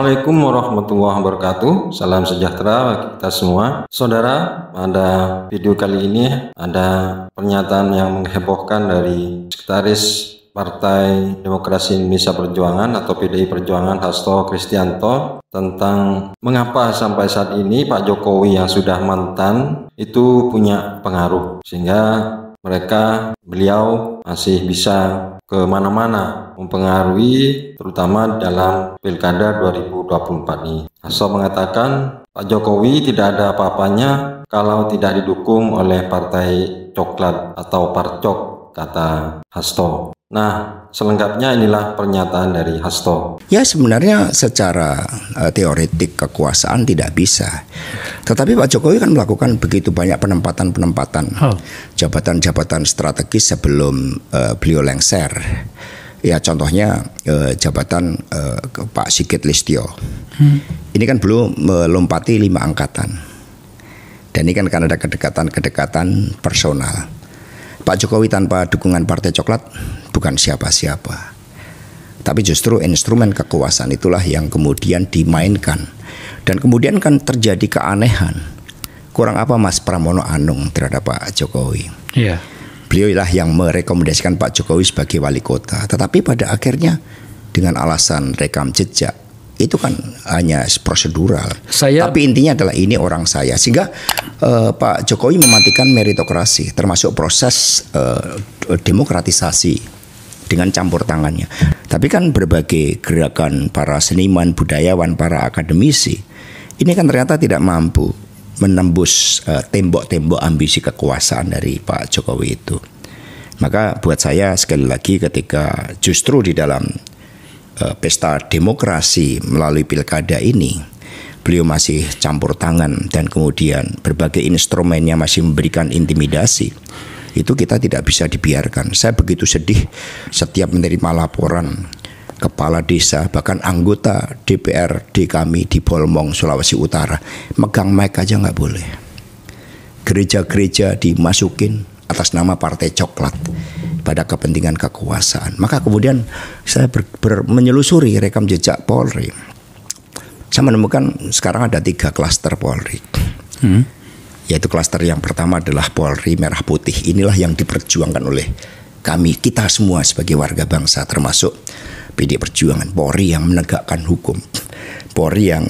Assalamualaikum warahmatullahi wabarakatuh. Salam sejahtera bagi kita semua. Saudara, pada video kali ini ada pernyataan yang menghebohkan dari Sekretaris Partai Demokrasi Indonesia Perjuangan atau PDI Perjuangan Hasto Kristianto tentang mengapa sampai saat ini Pak Jokowi yang sudah mantan itu punya pengaruh sehingga beliau masih bisa kemana-mana mempengaruhi terutama dalam Pilkada 2024 ini. Hasto mengatakan Pak Jokowi tidak ada apa-apanya kalau tidak didukung oleh Partai Coklat atau Parcok, kata Hasto. Nah, selengkapnya inilah pernyataan dari Hasto. Ya, sebenarnya secara teoretik kekuasaan tidak bisa. Tetapi Pak Jokowi kan melakukan begitu banyak penempatan jabatan-jabatan strategis sebelum beliau lengser. Ya, contohnya jabatan Pak Sigit Listio. Ini kan belum melompati 5 angkatan. Dan ini kan ada kedekatan personal. Pak Jokowi tanpa dukungan Partai Coklat bukan siapa-siapa. Tapi justru instrumen kekuasaan itulah yang kemudian dimainkan. Dan kemudian kan terjadi keanehan. Kurang apa Mas Pramono Anung terhadap Pak Jokowi? Iya. Beliau lah yang merekomendasikan Pak Jokowi sebagai wali kota. Tetapi pada akhirnya dengan alasan rekam jejak, itu kan hanya prosedural. Tapi intinya adalah ini orang saya. Sehingga Pak Jokowi mematikan meritokrasi, termasuk proses demokratisasi dengan campur tangannya. Tapi kan berbagai gerakan para seniman, budayawan, para akademisi, ini kan ternyata tidak mampu menembus tembok-tembok ambisi kekuasaan dari Pak Jokowi itu. Maka buat saya sekali lagi ketika justru di dalam pesta demokrasi melalui pilkada ini beliau masih campur tangan dan kemudian berbagai instrumennya masih memberikan intimidasi, itu kita tidak bisa dibiarkan. Saya begitu sedih setiap menerima laporan kepala desa bahkan anggota DPRD kami di Bolmong, Sulawesi Utara megang mic aja nggak boleh. Gereja-gereja dimasukin atas nama Partai Coklat pada kepentingan kekuasaan. Maka kemudian saya menyelusuri rekam jejak Polri. Saya menemukan sekarang ada 3 klaster Polri. Yaitu klaster yang pertama adalah Polri Merah Putih. Inilah yang diperjuangkan oleh kami, kita semua sebagai warga bangsa, termasuk PDI Perjuangan. Polri yang menegakkan hukum. Polri yang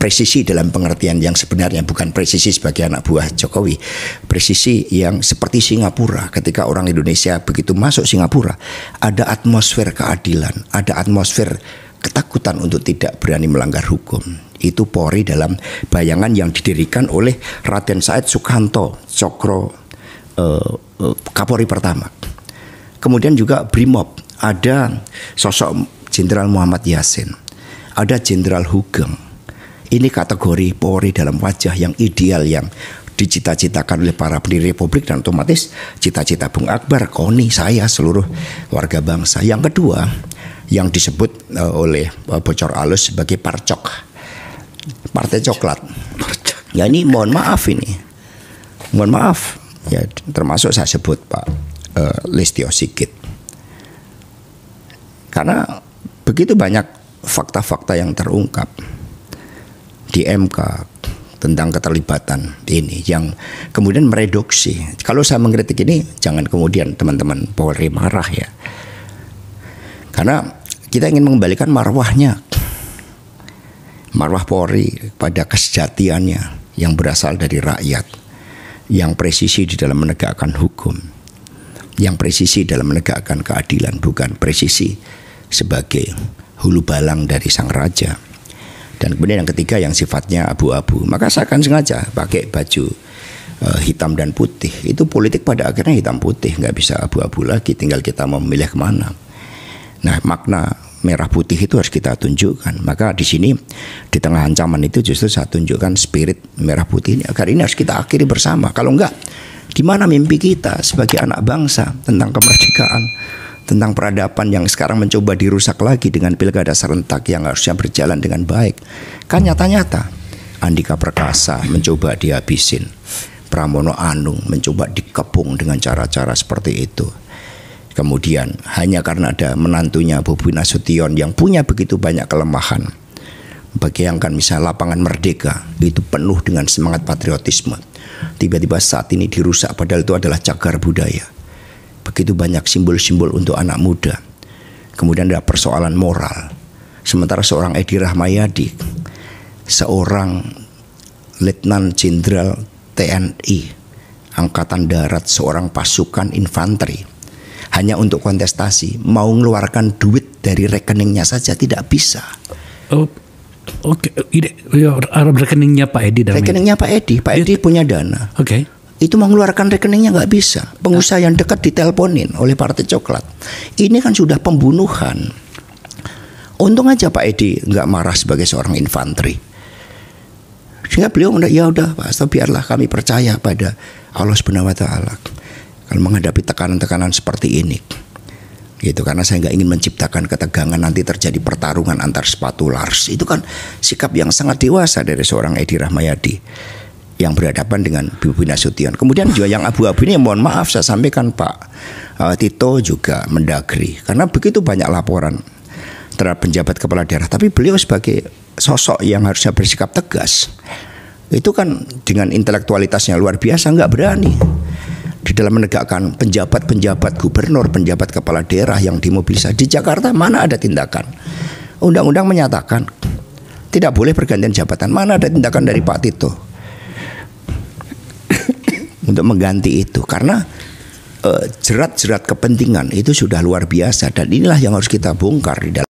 presisi dalam pengertian yang sebenarnya, bukan presisi sebagai anak buah Jokowi. Presisi yang seperti Singapura, ketika orang Indonesia begitu masuk Singapura, ada atmosfer keadilan, ada atmosfer ketakutan untuk tidak berani melanggar hukum. Itu Polri dalam bayangan yang didirikan oleh Raden Said Sukanto Cokro, Kapolri pertama. Kemudian juga Brimob, ada sosok Jenderal Muhammad Yasin, ada Jenderal Hugeng. Ini kategori Polri dalam wajah yang ideal yang dicita-citakan oleh para pendiri Republik dan otomatis cita-cita Bung Akbar, Koni, saya, seluruh warga bangsa. Yang kedua yang disebut oleh bocor alus sebagai Parcok, Partai Coklat. Ya ini mohon maaf ya, termasuk saya sebut Pak Listio Sigit. Karena begitu banyak fakta-fakta yang terungkap di MK tentang keterlibatan ini yang kemudian mereduksi. Kalau saya mengkritik ini, jangan kemudian teman-teman Polri marah ya. Karena kita ingin mengembalikan marwahnya, marwah Polri pada kesejatiannya yang berasal dari rakyat, yang presisi di dalam menegakkan hukum, yang presisi dalam menegakkan keadilan, bukan presisi sebagai hulu balang dari sang raja. Dan kemudian yang ketiga yang sifatnya abu-abu. Maka saya akan sengaja pakai baju hitam dan putih. Itu politik pada akhirnya hitam putih, nggak bisa abu-abu lagi. Tinggal kita mau memilih kemana. Nah, makna merah putih itu harus kita tunjukkan. Maka di sini di tengah ancaman itu justru saya tunjukkan spirit merah putih ini. Agar ini harus kita akhiri bersama. Kalau enggak, di mana mimpi kita sebagai anak bangsa tentang kemerdekaan, tentang peradaban yang sekarang mencoba dirusak lagi dengan pilkada serentak yang harusnya berjalan dengan baik. Kan nyata-nyata Andika Perkasa mencoba dihabisin, Pramono Anung mencoba dikepung dengan cara-cara seperti itu. Kemudian hanya karena ada menantunya Bobi Nasution yang punya begitu banyak kelemahan, Bayangkan misalnya lapangan Merdeka itu penuh dengan semangat patriotisme. Tiba-tiba saat ini dirusak padahal itu adalah cagar budaya. Begitu banyak simbol-simbol untuk anak muda. Kemudian ada persoalan moral. Sementara seorang Edi Rahmayadi, seorang Letnan Jenderal TNI Angkatan Darat, seorang pasukan infanteri, hanya untuk kontestasi mau mengeluarkan duit dari rekeningnya saja tidak bisa. Oh, oke. Rekeningnya Pak Edi. Rekeningnya Pak Edi. Pak Edi punya dana. Oke. Itu mengeluarkan rekeningnya nggak bisa. Pengusaha yang dekat diteleponin oleh Partai Coklat. Ini kan sudah pembunuhan. Untung aja Pak Edi nggak marah sebagai seorang infanteri. Sehingga beliau ya udah Pak Hasto, biarlah kami percaya pada Allah Subhanahu wa taala. Kalau menghadapi tekanan-tekanan seperti ini. Gitu, karena saya nggak ingin menciptakan ketegangan, nanti terjadi pertarungan antar sepatu Lars. Itu kan sikap yang sangat dewasa dari seorang Edi Rahmayadi yang berhadapan dengan Bobi Nasution. Kemudian juga yang abu-abu ini, mohon maaf saya sampaikan Pak Tito juga Mendagri, karena begitu banyak laporan terhadap penjabat kepala daerah, tapi beliau sebagai sosok yang harusnya bersikap tegas itu kan dengan intelektualitasnya luar biasa nggak berani di dalam menegakkan penjabat-penjabat gubernur, penjabat kepala daerah yang dimobilisasi. Di Jakarta mana ada tindakan? Undang-undang menyatakan tidak boleh pergantian jabatan. Mana ada tindakan dari Pak Tito untuk mengganti itu? Karena jerat-jerat kepentingan itu sudah luar biasa, dan inilah yang harus kita bongkar di dalam